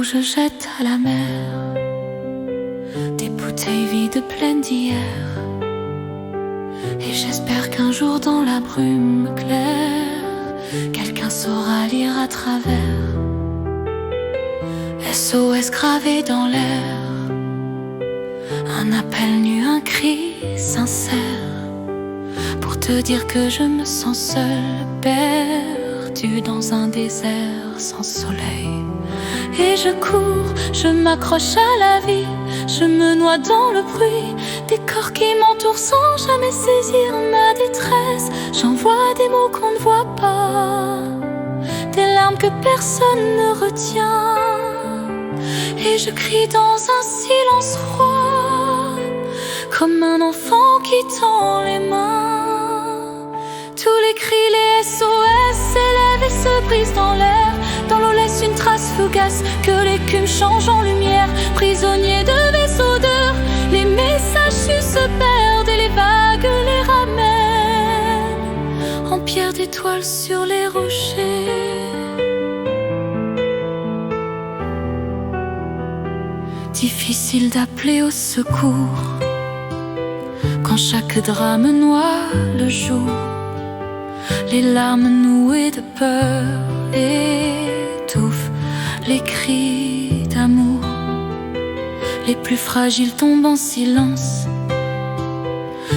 où je jette à la mer des bouteilles vides pleines d'hier. Et j'espère qu'un jour dans la brume claire, quelqu'un saura lire à travers. SOS gravé dans l'air, un appel nu, un cri sincère, pour te dire que je me sens seule, perdue dans un désert sans soleil. Et je cours, je m'accroche à la vie, je me noie dans le bruit des corps qui m'entourent sans jamais saisir ma détresse. J'envoie des mots qu'on ne voit pas, des larmes que personne ne retient, et je crie dans un silence froid, comme un enfant qui tend les mains. Tous les cris, les SOS s'élèvent et se brisent dans l'air. Dans l'eau laisse une trace fugace que l'écume change en lumière. Prisonniers de vaisseaux d'heure, les messages se perdent et les vagues les ramènent en pierre d'étoiles sur les rochers. Difficile d'appeler au secours quand chaque drame noie le jour. Les larmes nouées de peur étouffent les cris d'amour. Les plus fragiles tombent en silence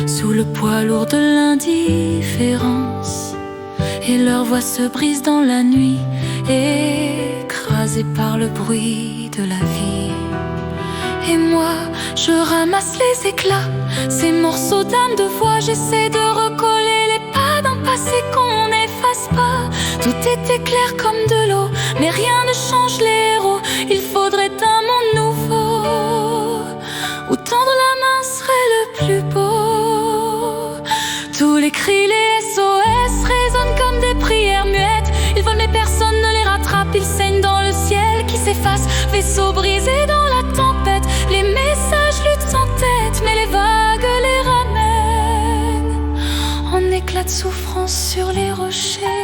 sous le poids lourd de l'indifférence, et leur voix se brise dans la nuit, écrasée par le bruit de la vie. Et moi, je ramasse les éclats, ces morceaux d'âme, de voix. J'essaie de recoller les pas d'un passé qu'on n'efface pas. Tout était clair comme de l'eau, mais rien ne change les héros. Il faudrait un monde nouveau où tendre la main serait le plus beau. Tous les cris, les SOS résonnent comme des prières muettes. Ils volent mais personne ne les rattrape. Ils saignent dans le ciel qui s'efface, vaisseau brisé dans la tempête. Les messages luttent sans tête, mais les vagues les ramènent en éclats de souffrance sur les rochers.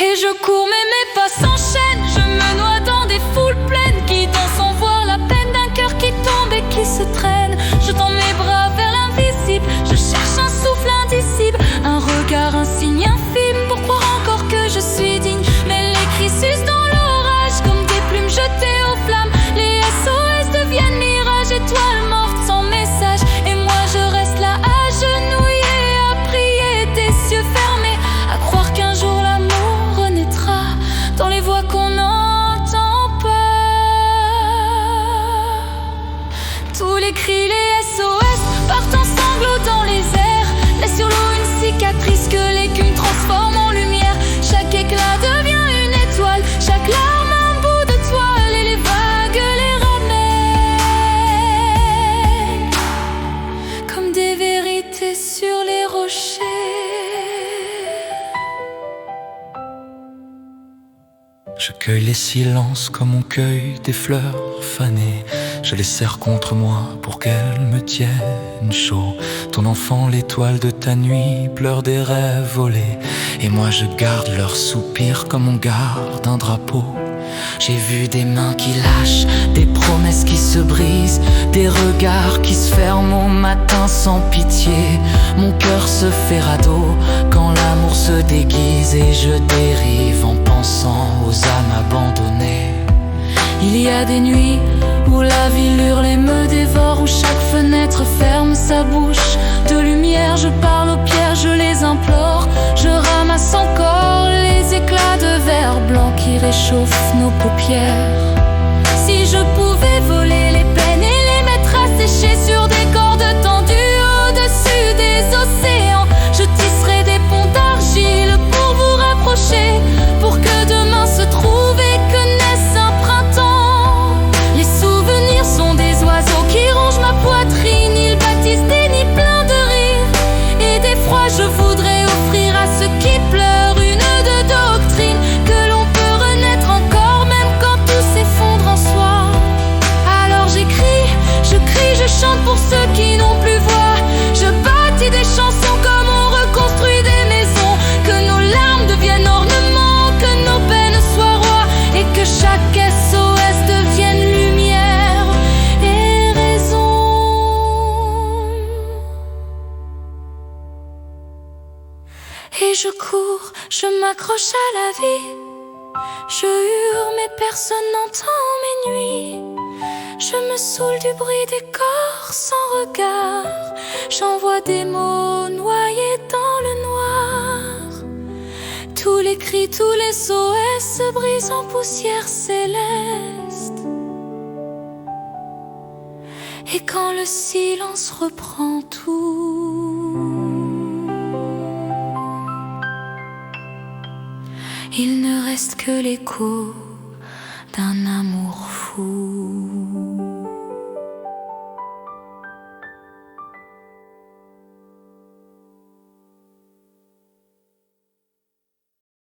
Et je cours mais mes pas s'enchaînent, je me noie dans des foules pleines qui dansent sans voir la peine d'un cœur qui tombe et qui se traîne. Je tends mes bras vers l'invisible, je cherche un souffle indicible, un regard, un signe infime pour croire encore que je suis digne. Mais les cris s'usent dans l'orage comme des plumes jetées aux flammes. Les SOS deviennent mirages, étoiles mortes sans message. Et moi je reste là agenouillée, à prier des yeux fermés, à croire qu'un jour l'amour renaîtra dans les voix qu'on n'entend pas. Tous les cris, les SOS partent en sanglots dans les airs, laissent sur l'eau une cicatrice que l'écume transforme en lumière. Chaque éclat devient une étoile, chaque larme un bout de toile, et les vagues les ramènent comme des vérités sur les rochers. Je cueille les silences comme on cueille des fleurs fanées. Je les serre contre moi pour qu'elles me tiennent chaud. Ton enfant, l'étoile de ta nuit, pleure des rêves volés. Et moi je garde leurs soupirs comme on garde un drapeau. J'ai vu des mains qui lâchent, des promesses qui se brisent, des regards qui se ferment au matin sans pitié. Mon cœur se fait radeau quand l'amour se déguise, et je dérive en pensant aux âmes abandonnées. Il y a des nuits où la ville hurle et me dévore, où chaque fenêtre ferme sa bouche de lumière. Je parle aux pierres, je les implore, je ramasse encore les éclats de verre blanc qui réchauffent nos paupières. Si je pouvais voler les peines et les mettre à sécher sur des cordes tendues au-dessus des océans, je tisserais des ponts d'argile pour vous rapprocher, pour que demain se trouve et que naisse un printemps. Les souvenirs sont des oiseaux qui rongent ma poitrine, ils bâtissent des nids pleins de rire et d'effroi. Je voudrais offrir à ceux qui pleurent une de doctrine, que l'on peut renaître encore même quand tout s'effondre en soi. Alors j'écris, je crie, je chante pour Je m'accroche à la vie, je hurle mais personne n'entend mes nuits. Je me saoule du bruit des corps sans regard. J'envoie des mots noyés dans le noir. Tous les cris, tous les SOS se brisent en poussière céleste. Et quand le silence reprend tout, il ne reste que l'écho